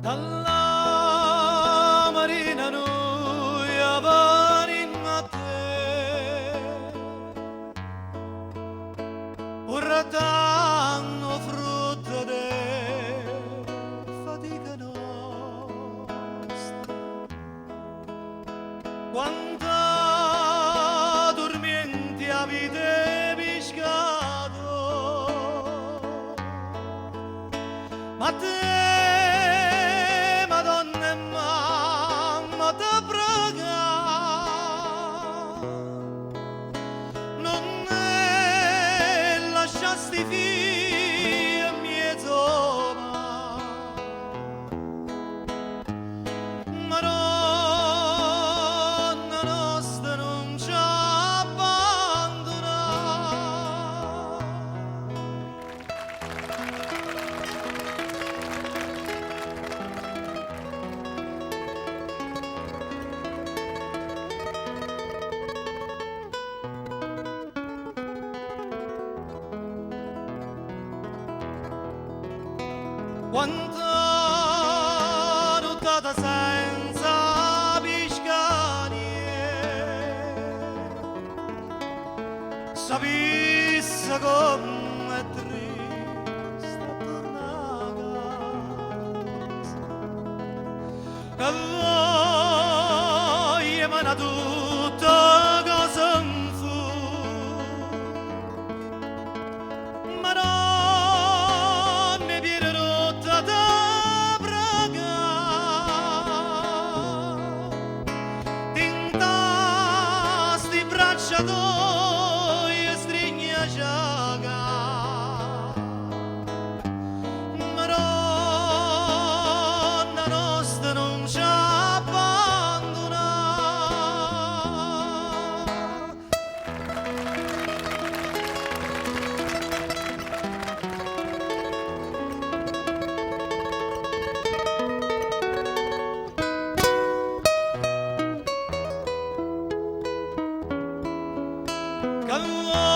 dalla marina noi avevamo a te, ora danno frutto de fatica nostra, quanta dormienti avete pescato, ma te sti figli e mezzo ma donna nostra non ci abbandona. Quanta nottata senza piscanie, sapesse come è triste tornare a casa, che voglia mana tutta cosa in fu, ma non mi viene rotta da bracciatoi e strigna giaga, ma donna nostra non ci abbandona. Come